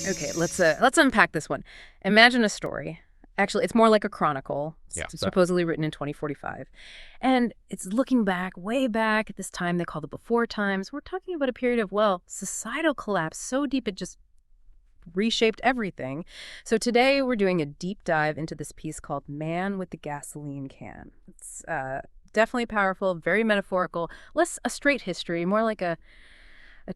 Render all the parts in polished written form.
Okay, let's unpack this one. Imagine a story. Actually, it's more like a chronicle. It's supposedly written in 2045. And it's looking back, way back at this time they call the before times. We're talking about a period of, well, societal collapse so deep it just reshaped everything. So today we're doing a deep dive into this piece called Man with the Gasoline Can. It's definitely powerful, very metaphorical, less a straight history, more like a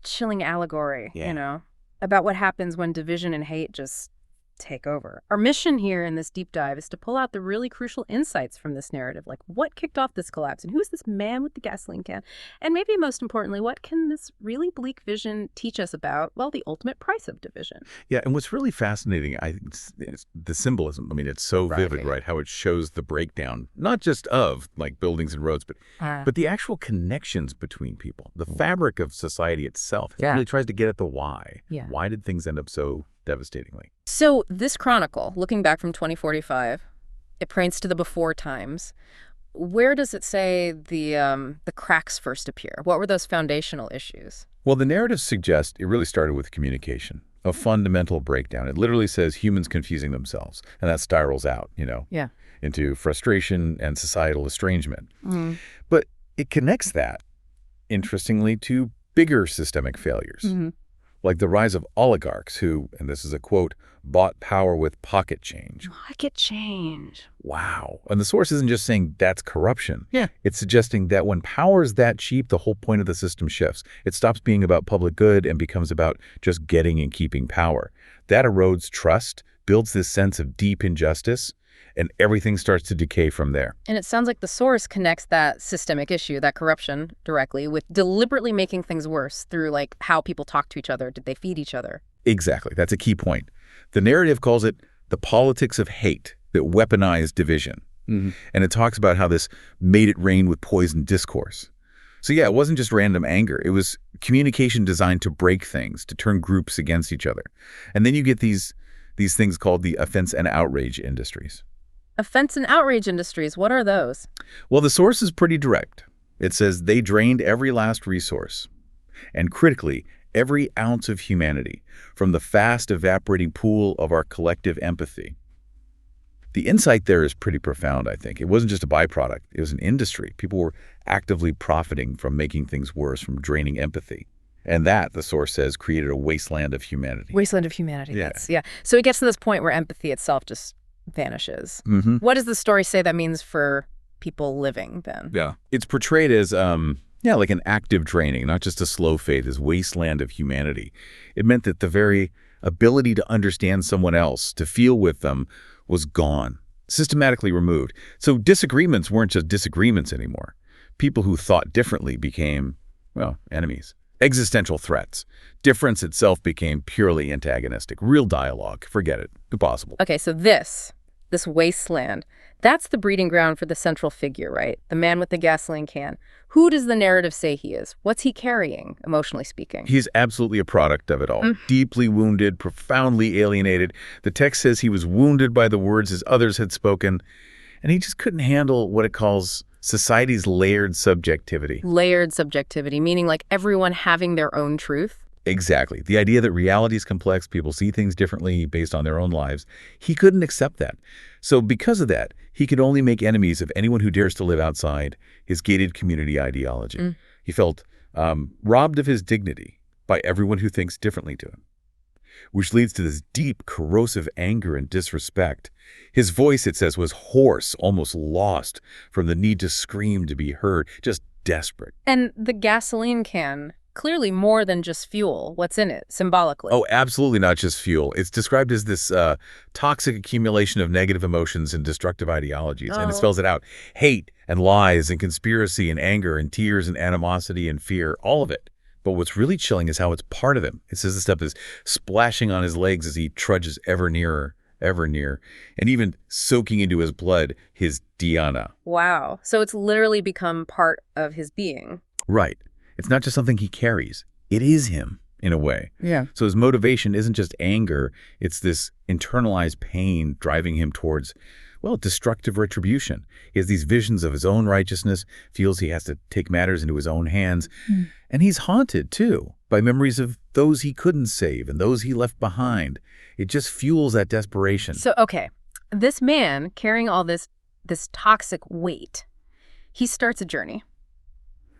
chilling allegory, you know, about what happens when division and hate just take over. Our mission here in this deep dive is to pull out the really crucial insights from this narrative, like what kicked off this collapse and who is this man with the gasoline can? And maybe most importantly, what can this really bleak vision teach us about, well, the ultimate price of division? Yeah, and what's really fascinating, I think, is the symbolism. I mean, it's so vivid, right? How it shows the breakdown, not just of like buildings and roads, but the actual connections between people. The fabric of society itself. It really tries to get at the why. Why did things end up so devastatingly? So this chronicle, looking back from 2045, it points to the before times. Where does it say the cracks first appear? What were those foundational issues? Well, the narrative suggests it really started with communication, a fundamental breakdown. It literally says humans confusing themselves, and that spirals out, into frustration and societal estrangement. But it connects that, interestingly, to bigger systemic failures. Like the rise of oligarchs who, and this is a quote, bought power with pocket change. Pocket change. Wow. And the source isn't just saying that's corruption. It's suggesting that when power is that cheap, the whole point of the system shifts. It stops being about public good and becomes about just getting and keeping power. That erodes trust, builds this sense of deep injustice, and everything starts to decay from there. And it sounds like the source connects that systemic issue, that corruption, directly with deliberately making things worse through like how people talk to each other. Did they feed each other? Exactly. That's a key point. The narrative calls it the politics of hate that weaponized division. And it talks about how this made it rain with poisoned discourse. So yeah, it wasn't just random anger. It was communication designed to break things, to turn groups against each other. And then you get these things called the offense and outrage industries. Offense and outrage industries, what are those? Well, the source is pretty direct. It says they drained every last resource, and critically, every ounce of humanity from the fast evaporating pool of our collective empathy. The insight there is pretty profound, I think. It wasn't just a byproduct. It was an industry. People were actively profiting from making things worse, from draining empathy. And that, the source says, created a wasteland of humanity. Wasteland of humanity. Yeah. So it gets to this point where empathy itself just vanishes. What does the story say that means for people living then? Yeah. It's portrayed as, like an active draining, not just a slow fade, this wasteland of humanity. It meant that the very ability to understand someone else, to feel with them, was gone, systematically removed. So disagreements weren't just disagreements anymore. People who thought differently became, well, enemies. Existential threats. Difference itself became purely antagonistic. Real dialogue. Forget it. Impossible. Okay, so this wasteland, that's the breeding ground for the central figure, right? The man with the gasoline can. Who does the narrative say he is? What's he carrying, emotionally speaking? He's absolutely a product of it all. Deeply wounded, profoundly alienated. The text says he was wounded by the words his others had spoken, and he just couldn't handle what it calls society's layered subjectivity. Layered subjectivity, meaning like everyone having their own truth? Exactly. The idea that reality is complex, people see things differently based on their own lives. He couldn't accept that. So because of that, he could only make enemies of anyone who dares to live outside his gated community ideology. He felt robbed of his dignity by everyone who thinks differently to him, which leads to this deep, corrosive anger and disrespect. His voice, it says, was hoarse, almost lost from the need to scream to be heard, just desperate. And the gasoline can, clearly more than just fuel. What's in it, symbolically? Oh, absolutely not just fuel. It's described as this toxic accumulation of negative emotions and destructive ideologies, and it spells it out. Hate and lies and conspiracy and anger and tears and animosity and fear, all of it. But what's really chilling is how it's part of him. It says the stuff is splashing on his legs as he trudges ever near, and even soaking into his blood, his dhyana. Wow. So it's literally become part of his being. Right. It's not just something he carries. It is him, in a way. Yeah. So his motivation isn't just anger. It's this internalized pain driving him towards, well, destructive retribution. He has these visions of his own righteousness, feels he has to take matters into his own hands. And he's haunted, too, by memories of those he couldn't save and those he left behind. It just fuels that desperation. So, okay, this man carrying all this toxic weight, he starts a journey.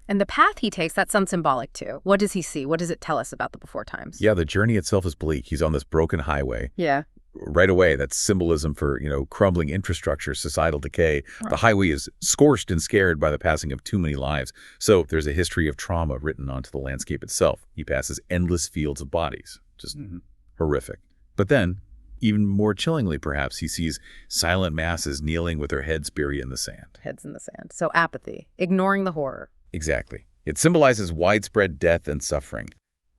And the path he takes, that sounds symbolic too. What does he see? What does it tell us about the before times? Yeah, the journey itself is bleak. He's on this broken highway. Yeah. Right away, that's symbolism for, crumbling infrastructure, societal decay. Right. The highway is scorched and scared by the passing of too many lives. So there's a history of trauma written onto the landscape itself. He passes endless fields of bodies. Just horrific. But then, even more chillingly perhaps, he sees silent masses kneeling with their heads buried in the sand. Heads in the sand. So apathy, ignoring the horror. Exactly. It symbolizes widespread death and suffering,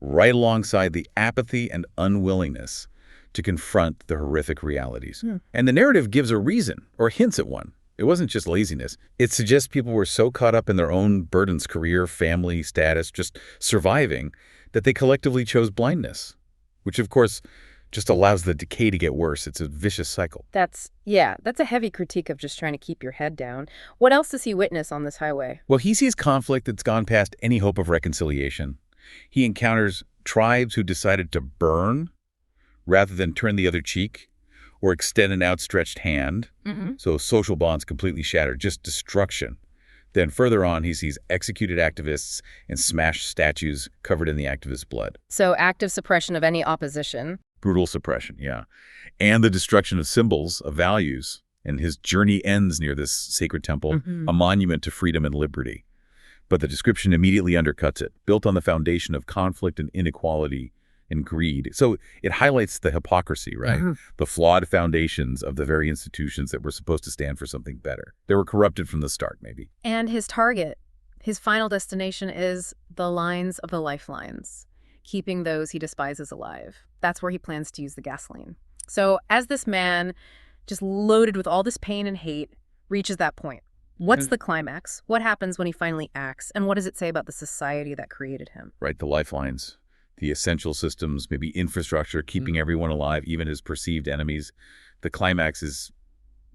right alongside the apathy and unwillingness to confront the horrific realities. And the narrative gives a reason, or hints at one. It wasn't just laziness. It suggests people were so caught up in their own burdens, career, family, status, just surviving, that they collectively chose blindness, which of course just allows the decay to get worse. It's a vicious cycle. That's a heavy critique of just trying to keep your head down. What else does he witness on this highway? Well, he sees conflict that's gone past any hope of reconciliation. He encounters tribes who decided to burn rather than turn the other cheek or extend an outstretched hand. So social bonds completely shattered, just destruction. Then further on, he sees executed activists and smashed statues covered in the activists' blood. So active suppression of any opposition. Brutal suppression, yeah. And the destruction of symbols, of values. And his journey ends near this sacred temple, a monument to freedom and liberty. But the description immediately undercuts it, built on the foundation of conflict and inequality and greed. So it highlights the hypocrisy, right? The flawed foundations of the very institutions that were supposed to stand for something better. They were corrupted from the start, maybe. And his target, his final destination is the lines of the lifelines, keeping those he despises alive. That's where he plans to use the gasoline. So as this man, just loaded with all this pain and hate, reaches that point, what's the climax? What happens when he finally acts? And what does it say about the society that created him? Right, the lifelines, the essential systems, maybe infrastructure, keeping everyone alive, even his perceived enemies. The climax is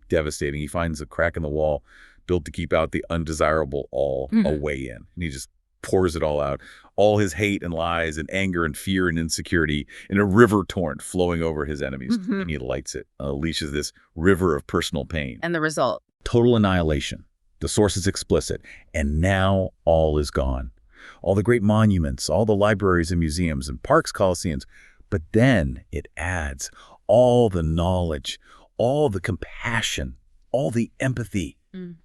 devastating. He finds a crack in the wall built to keep out the undesirable all a way in. And he just pours it all out. All his hate and lies and anger and fear and insecurity in a river torrent flowing over his enemies. And he lights it, unleashes this river of personal pain. And the result? Total annihilation. The source is explicit. And now all is gone. All the great monuments, all the libraries and museums and parks, coliseums. But then it adds all the knowledge, all the compassion, all the empathy.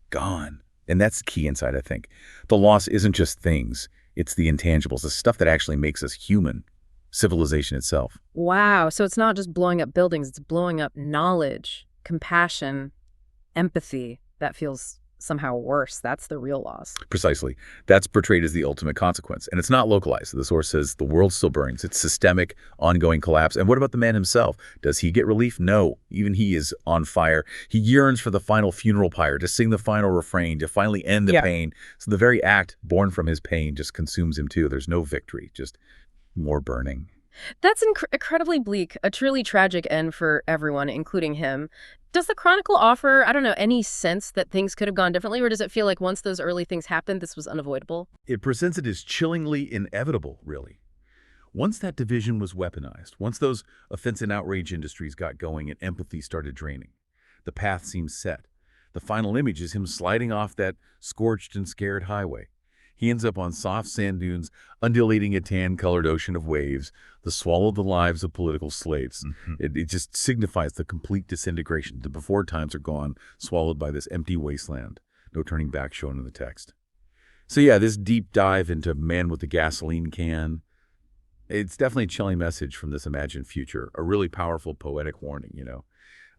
Gone. And that's the key insight, I think. The loss isn't just things. It's the intangibles, the stuff that actually makes us human, civilization itself. Wow. So it's not just blowing up buildings. It's blowing up knowledge, compassion, empathy. That feels somehow worse. That's the real loss. Precisely. That's portrayed as the ultimate consequence. And it's not localized. The source says the world still burns. It's systemic, ongoing collapse. And what about the man himself? Does he get relief? No. Even he is on fire. He yearns for the final funeral pyre, to sing the final refrain, to finally end the pain. So the very act born from his pain just consumes him too. There's no victory, just more burning. That's incredibly bleak, a truly tragic end for everyone, including him. Does the Chronicle offer, I don't know, any sense that things could have gone differently, or does it feel like once those early things happened, this was unavoidable? It presents it as chillingly inevitable, really. Once that division was weaponized, once those offense and outrage industries got going and empathy started draining, the path seems set. The final image is him sliding off that scorched and scared highway. He ends up on soft sand dunes, undulating a tan-colored ocean of waves that swallow the lives of political slaves. It just signifies the complete disintegration. The before times are gone, swallowed by this empty wasteland. No turning back shown in the text. So yeah, this deep dive into man with the gasoline can, it's definitely a chilling message from this imagined future. A really powerful poetic warning,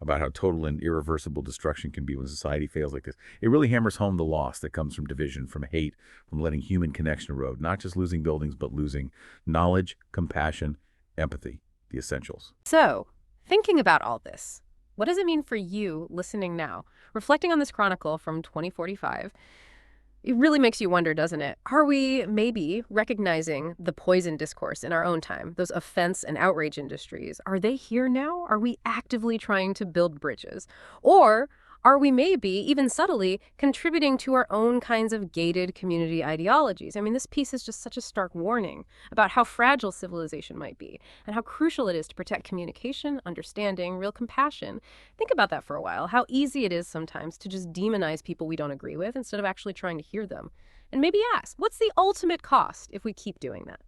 about how total and irreversible destruction can be when society fails like this. It really hammers home the loss that comes from division, from hate, from letting human connection erode, not just losing buildings, but losing knowledge, compassion, empathy, the essentials. So, thinking about all this, what does it mean for you listening now? Reflecting on this chronicle from 2045, it really makes you wonder, doesn't it? Are we maybe recognizing the poison discourse in our own time? Those offense and outrage industries, are they here now? Are we actively trying to build bridges? Or Are we maybe, even subtly, contributing to our own kinds of gated community ideologies? I mean, this piece is just such a stark warning about how fragile civilization might be and how crucial it is to protect communication, understanding, real compassion. Think about that for a while, how easy it is sometimes to just demonize people we don't agree with instead of actually trying to hear them. And maybe ask, what's the ultimate cost if we keep doing that?